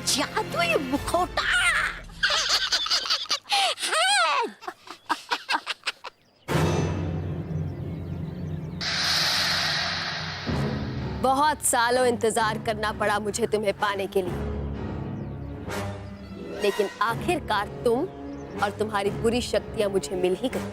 जादुई मुखौटा है। बहुत सालों इंतजार करना पड़ा मुझे तुम्हें पाने के लिए, लेकिन आखिरकार तुम और तुम्हारी बुरी शक्तियां मुझे मिल ही गई।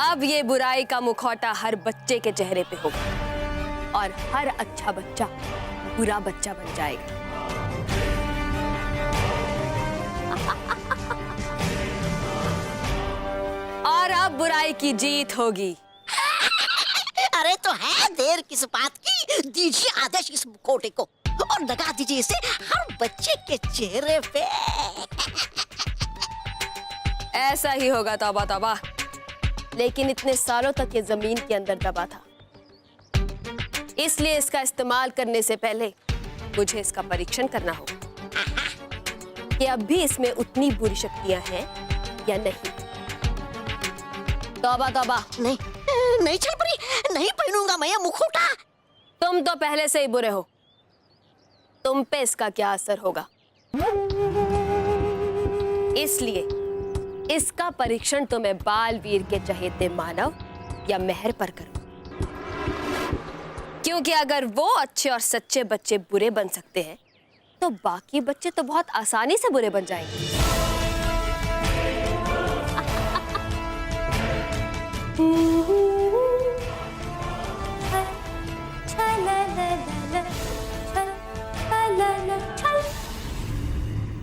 अब ये बुराई का मुखौटा हर बच्चे के चेहरे पे होगा और हर अच्छा बच्चा बुरा बच्चा बन जाएगा। और अब बुराई की जीत होगी। अरे तो है देर किस बात की, दीजिए आदेश इस मुखौटे को और लगा दीजिए इसे हर बच्चे के चेहरे पे। ऐसा ही होगा, तौबा तौबा। लेकिन इतने सालों तक ये जमीन के अंदर दबा था, इसलिए इसका इस्तेमाल करने से पहले मुझे इसका परीक्षण करना होगा कि अब भी इसमें उतनी बुरी शक्तियां हैं या नहीं। तौबा तौबा। नहीं नहीं चल परी, नहीं पहनूंगा मैं ये मुखौटा। तुम तो पहले से ही बुरे हो, तुम पे इसका क्या असर होगा? इसलिए इसका परीक्षण तो मैं बालवीर के चहेते मानव या मेहर पर करूं, क्योंकि अगर वो अच्छे और सच्चे बच्चे बुरे बन सकते हैं तो बाकी बच्चे तो बहुत आसानी से बुरे बन जाएंगे।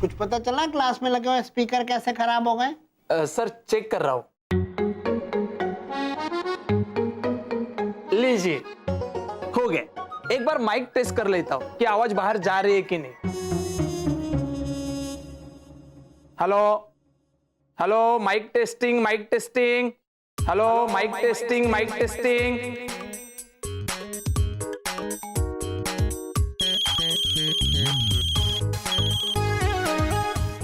कुछ पता चला क्लास में लगे हुए स्पीकर कैसे खराब हो गए? सर चेक कर रहा हूं। लीजिए, हो गए। एक बार माइक टेस्ट कर लेता हूं कि आवाज बाहर जा रही है कि नहीं। Hello hello, mic testing mic testing. Hello, mic testing mic testing.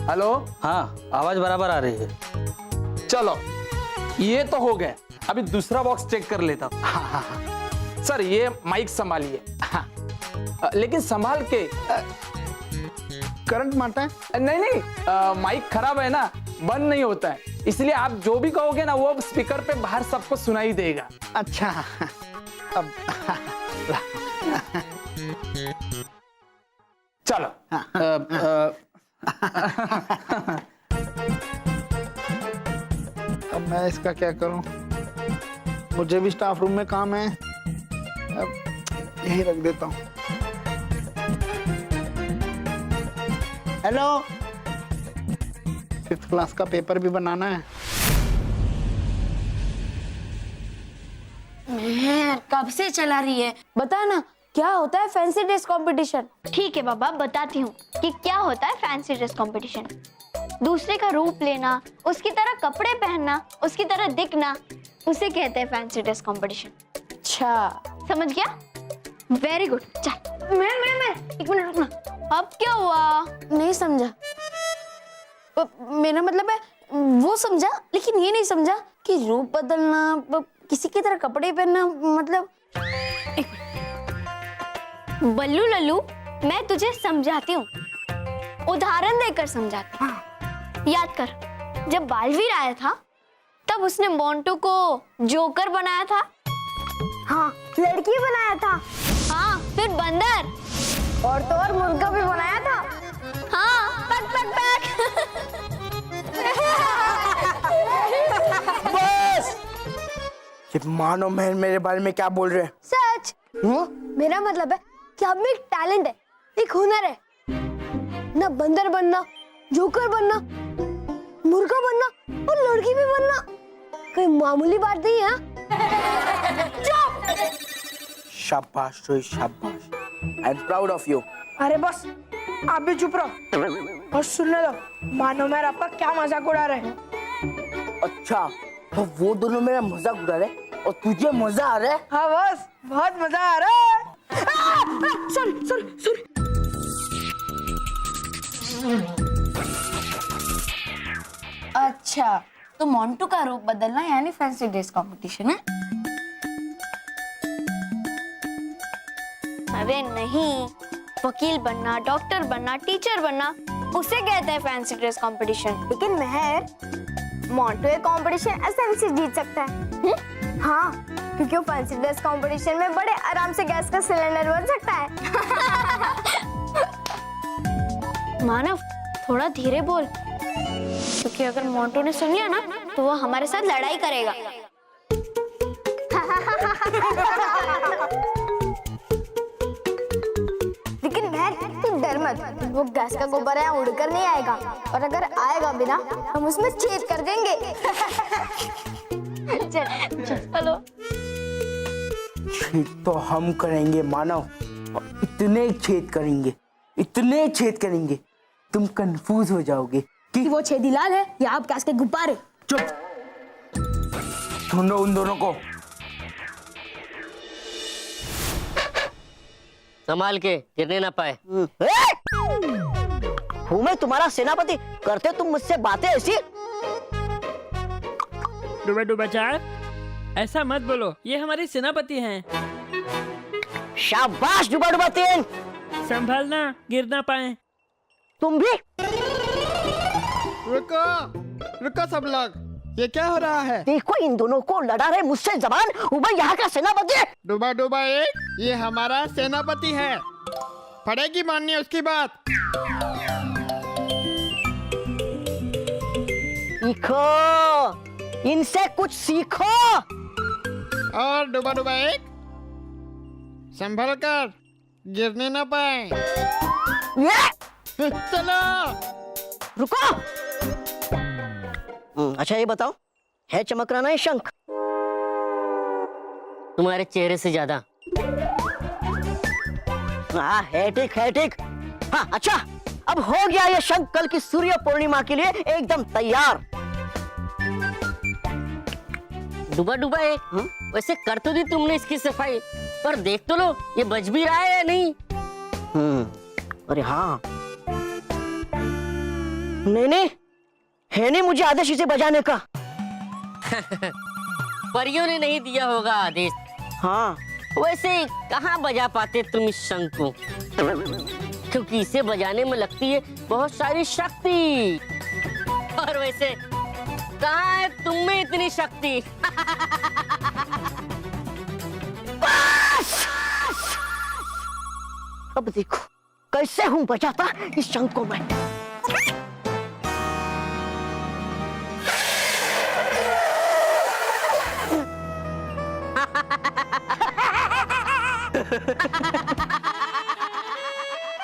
Hello, हाँ, आवाज बराबर आ रही है। चलो ये तो हो गया। अभी दूसरा बॉक्स चेक कर लेता हूं। सर ये माइक संभालिए। लेकिन संभाल के। करंट मारता है? नहीं नहीं, माइक खराब है ना, बंद नहीं होता है, इसलिए आप जो भी कहोगे ना वो स्पीकर पे बाहर सबको सुनाई देगा। अच्छा अब चलो। अब मैं इसका क्या करूं? मुझे भी स्टाफ रूम में काम है, अब यही रख देता हूं। हेलो, 5th क्लास का पेपर भी बनाना है। कब से चला रही है, बता ना क्या होता है फैंसी ड्रेस कंपटीशन? ठीक है बाबा, बताती हूँ कि क्या होता है फैंसी ड्रेस कंपटीशन। दूसरे का रूप लेना, उसकी तरह कपड़े पहनना, उसकी तरह दिखना, उसे कहते हैं फैंसी ड्रेस कंपटीशन। अच्छा, समझ गया? Very good. चल। मैं एक मिनट रुकना। अब क्या हुआ? नहीं समझा। मेरा मतलब है वो समझा, लेकिन ये नहीं समझा कि रूप बदलना, किसी की तरह कपड़े पहनना, मतलब। बल्लू लल्लू, मैं तुझे समझाती हूँ, उदाहरण देकर समझाती हूँ। याद कर, जब बालवीर आया था तब उसने मोंटू को जोकर बनाया था। हाँ, लड़की बनाया था। हाँ, फिर बंदर और तो और मुर्गा भी बनाया था। हाँ, पक पक पक। बस! ये मानो महल मेरे बारे में क्या बोल रहे हैं? सच। मेरा मतलब है कि आप में एक टैलेंट है, एक हुनर है ना, बंदर बनना, जोकर बनना, मुर्गा बनना और लड़की भी बनना कोई मामूली बात नहीं है। शाबाश रोहित, शाबाश। I am proud of you. अरे बस, आप भी चुप रहो और सुनने दो। मानो मैं आपका क्या मजाक उड़ा रहे हैं। अच्छा, तो वो दोनों मेरा मजाक उड़ा रहे और तुझे मजा आ रहा है? हाँ बस, बहुत मजा आ रहा है। Sorry sorry sorry. अच्छा, तो मोंटू का रूप बदलना यानी फैंसी ड्रेस कंपटीशन है? अरे नहीं, वकील बनना, डॉक्टर बनना, टीचर बनना, उसे कहते हैं फैंसी ड्रेस कंपटीशन। लेकिन मेहर, मोंटू ये कंपटीशन आसानी से जीत सकता है। हाँ, क्योंकि वो फैंसी ड्रेस कंपटीशन में बड़े आराम से गैस का सिलेंडर भर सकता है। मानव, थोड़ा धीरे बोल, क्योंकि अगर मोंटू ने सुन लिया ना तो वो हमारे साथ लड़ाई करेगा। लेकिन मेहर, तू डर मत, वो गैस का गोबर यहाँ उड़कर नहीं आएगा, और अगर आएगा भी ना हम उसमें छेद कर देंगे। चलो। छेद तो हम करेंगे मानव, और इतने छेद करेंगे, इतने छेद करेंगे, तुम कंफ्यूज हो जाओगे कि वो छेदी लाल है या आप गैस के गुब्बारे। चुप, ढूंढो उन दोनों को। संभाल के, गिरने ना पाए। हूँ मैं तुम्हारा सेनापति, करते तुम मुझसे बातें ऐसी? डूबा डूबा चार, ऐसा मत बोलो, ये हमारे सेनापति हैं। शाबाश डुबा डुबा तीन। संभालना, गिर ना पाए। तुम भी? रुको रुको सब लोग, ये क्या हो रहा है? देखो इन दोनों को लड़ा रहे मुझसे जबान। मैं यहाँ का सेनापति है। डुबा डुबा एक, ये हमारा सेनापति है, पड़ेगी माननी उसकी बात। सीखो, इनसे कुछ सीखो। और डुबा डुबा एक, संभल कर, गिरने ना पाए। चलो रुको। अच्छा ये बताओ, है चमक रहा ना ये शंख? तुम्हारे चेहरे से ज्यादा। हाँ है ठीक, है ठीक। हाँ अच्छा, अब हो गया ये शंख कल की सूर्य पूर्णिमा के लिए एकदम तैयार। डूबा डूबा एक, वैसे कर तो दी तुमने इसकी सफाई, पर देख तो लो ये बज भी रहा है या नहीं। अरे हाँ, नहीं है नहीं मुझे आदेश इसे बजाने का। परियों ने नहीं दिया होगा आदेश। हाँ वैसे कहाँ बजा पाते तुम इस शंख को, क्योंकि इसे बजाने में लगती है बहुत सारी शक्ति, और वैसे कहाँ है तुम में इतनी शक्ति। अब देखो कैसे हूँ बजाता इस शंख को मैं।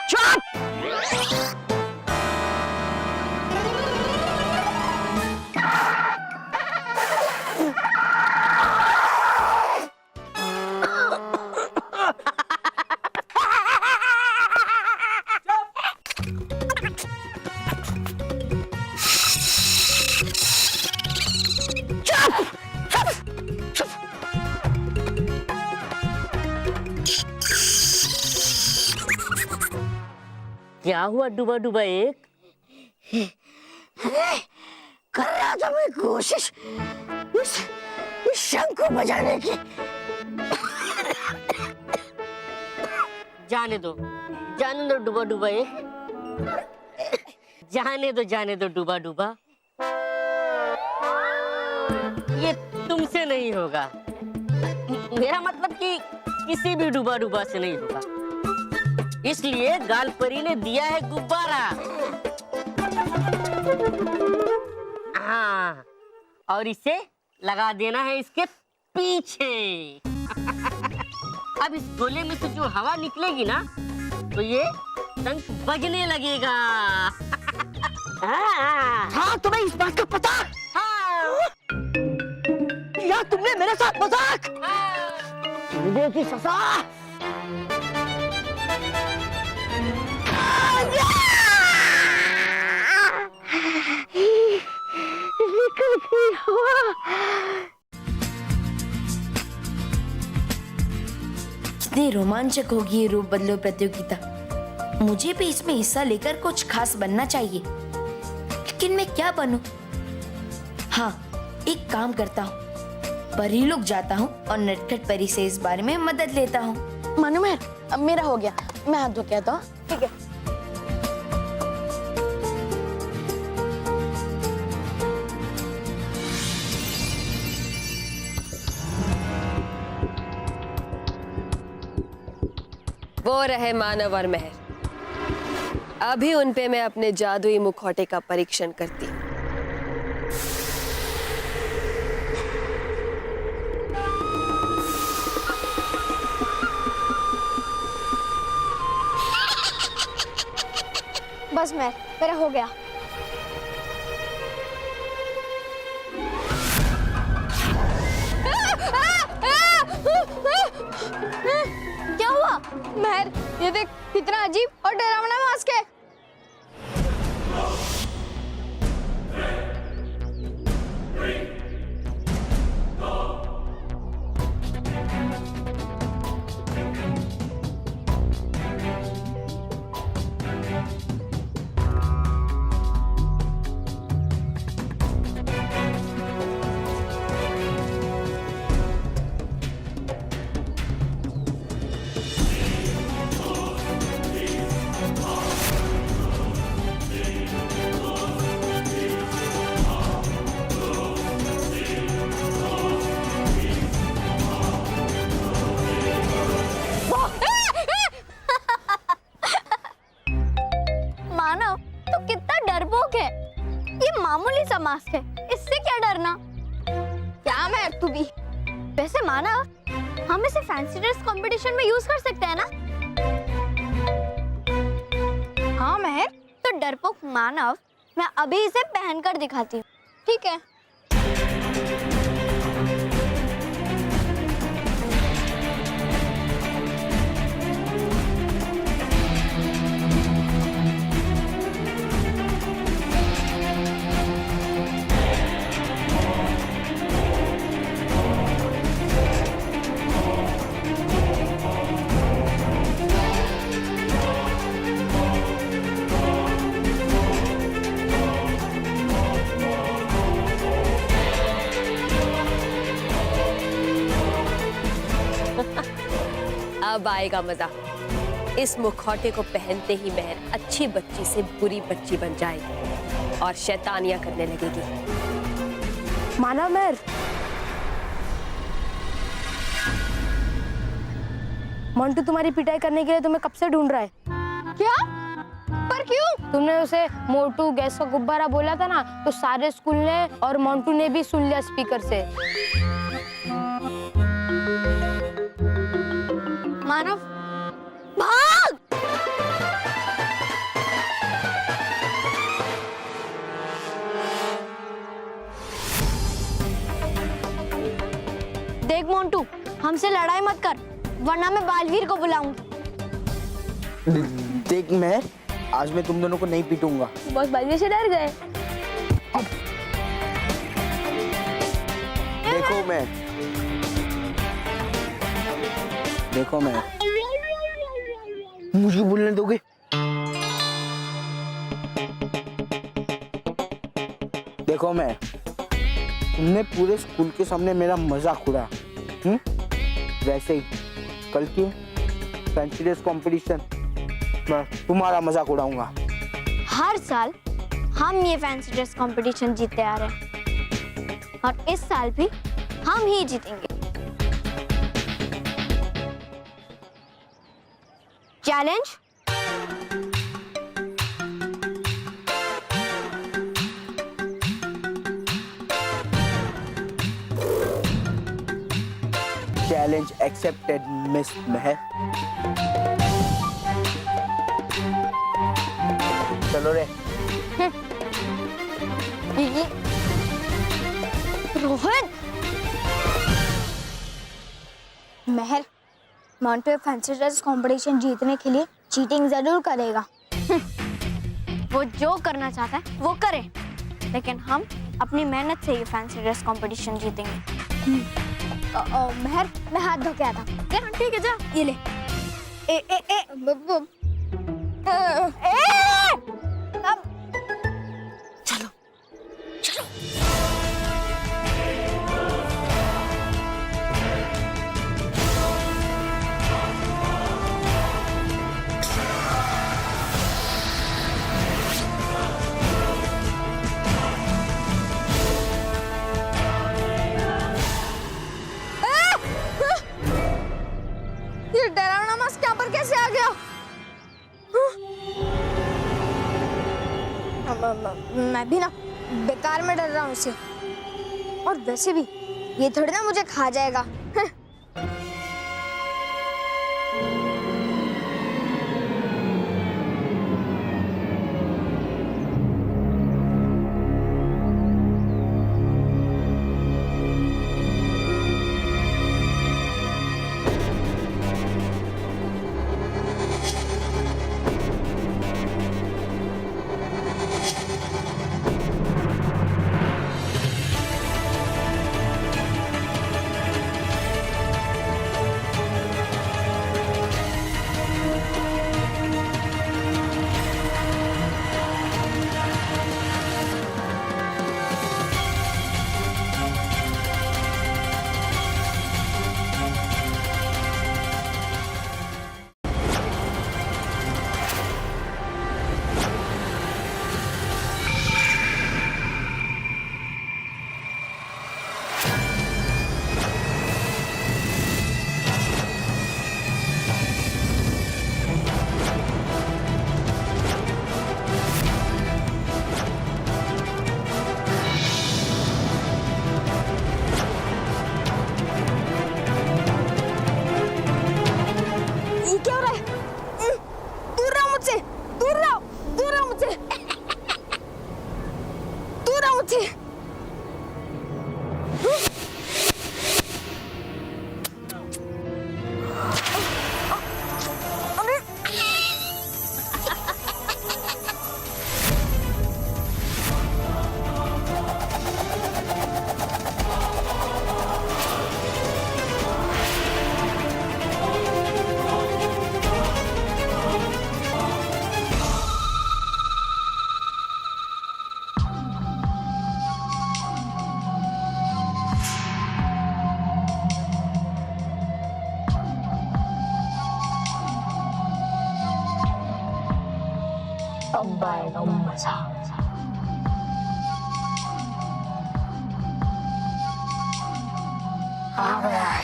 चुप! क्या हुआ डूबा डूबा एक? कर रहा था मैं कोशिश इस शंख को बजाने की। जाने दो डूबा डूबा एक, जाने दो डूबा डूबा, ये तुमसे नहीं होगा। मेरा मतलब कि किसी भी डूबा डूबा से नहीं होगा, इसलिए गालपरी ने दिया है गुब्बारा। हाँ, और इसे लगा देना है इसके पीछे। अब इस गोले में से जो हवा निकलेगी ना, तो ये शंख बजने लगेगा। हाँ तुम्हें इस बात का पता? हाँ। या तुमने मेरे साथ मजाक? मुझे की सजा। निकल गई हवा। कितनी रोमांचक होगी ये रूप बदलो प्रतियोगिता। मुझे भी इसमें हिस्सा लेकर कुछ खास बनना चाहिए, लेकिन मैं क्या बनूं? हाँ, एक काम करता हूँ, परी लोग जाता हूँ और नटखट परी से इस बारे में मदद लेता हूँ। मनोहर, अब मेरा हो गया, मैं हाथ धो के आता हूँ। ठीक है। वो रहे मानव और महर। अभी उन पे मैं अपने जादुई मुखौटे का परीक्षण करती हूँ। बस मेरा हो गया। क्या हुआ? महर, ये देख कितना अजीब और डरावना मास्क है। मानव, तू कितना डरपोक है। ये मामूली सा मास्क है, इससे क्या डरना। क्या मैं तू भी। वैसे मानव, हम इसे फैंसी ड्रेस कंपटीशन में यूज कर सकते हैं ना? हाँ महर। तो डरपोक मानव, मैं अभी इसे पहनकर दिखाती हूँ, ठीक है? अब आएगा मजा। इस मुखौटे को पहनते ही महर अच्छी बच्ची से बुरी बच्ची बन जाएगी और शैतानियां करने लगेगी। माना महर, मोंटू तुम्हारी पिटाई करने के लिए तुम्हें कब से ढूंढ रहा है। क्या? पर क्यों? तुमने उसे मोटू गैस का गुब्बारा बोला था ना, तो सारे स्कूल ने और मोंटू ने भी सुन लिया स्पीकर से। मानव, भाग! देख मोंटू, हमसे लड़ाई मत कर, वरना मैं बालवीर को बुलाऊंगी। देख महर, आज मैं तुम दोनों को नहीं पीटूंगा। बस बालवीर से डर गए। देखो मैं मुझे बोलने दोगे? देखो मैं, तुमने पूरे स्कूल के सामने मेरा मजाक उड़ाया, वैसे ही कल की फैंसी ड्रेस कंपटीशन मैं तुम्हारा मजाक उड़ाऊंगा। हर साल हम ये फैंसी ड्रेस कंपटीशन जीतते आ रहे हैं और इस साल भी हम ही जीतेंगे। चैलेंज? चैलेंज एक्सेप्टेड मिस महर। चलो रे। रोहन, महर, मोंटू फैंसी ड्रेस कंपटीशन जीतने के लिए चीटिंग जरूर करेगा। वो जो करना चाहता है वो करे, लेकिन हम अपनी मेहनत से ये फैंसी ड्रेस कंपटीशन जीतेंगे। महर, मैं हाथ धो के आता हूँ। क्या? ठीक है, जा ये ले। ए ए ए अब चलो चलो। मैं भी ना बेकार में डर रहा हूँ इससे। और वैसे भी ये थोड़ी ना मुझे खा जाएगा।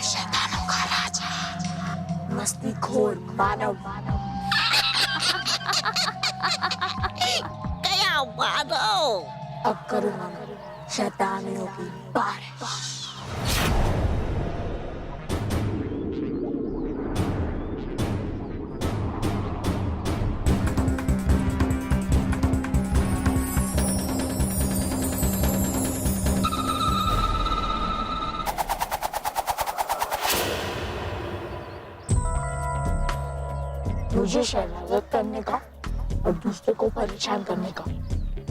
शैतानों का राजा, मस्तीखोर मानव। क्या मानव? अब करूँगा शैतानियों की बारिश। मुझे शरारत करने का और दूसरे को परेशान करने का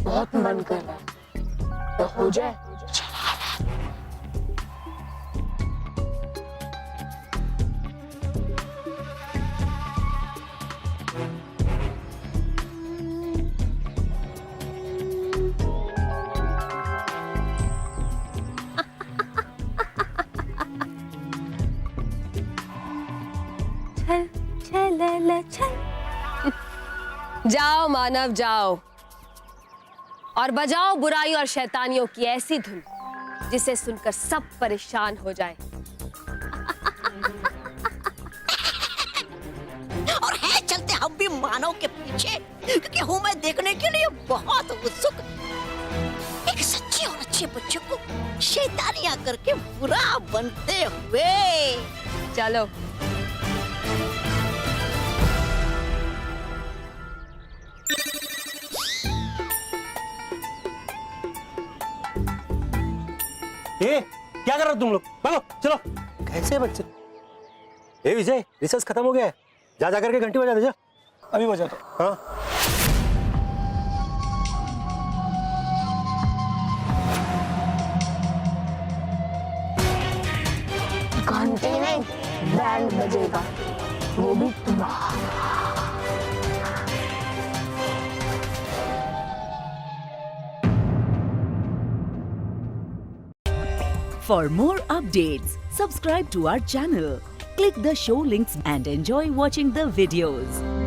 बहुत मन कर रहा है, तो हो जाए जाओ मानव जाओ और बजाओ बुराई और शैतानियों की ऐसी धुन जिसे सुनकर सब परेशान हो जाए। और है चलते हम भी मानव के पीछे, क्योंकि हूँ मैं देखने के लिए बहुत उत्सुक एक सच्चे और अच्छे बच्चों को शैतानियां करके बुरा बनते हुए। चलो क्या कर रहे हो तुम लोग? भागो चलो। कैसे बच्चे? ए विजय, रिसर्च खत्म हो गया है, जा जा करके घंटी बजा दे। जा अभी बजा दो। हाँ घंटी नहीं, बैंड बजेगा, वो भी तुम्हारा। For more updates, subscribe to our channel, click the show links and enjoy watching the videos.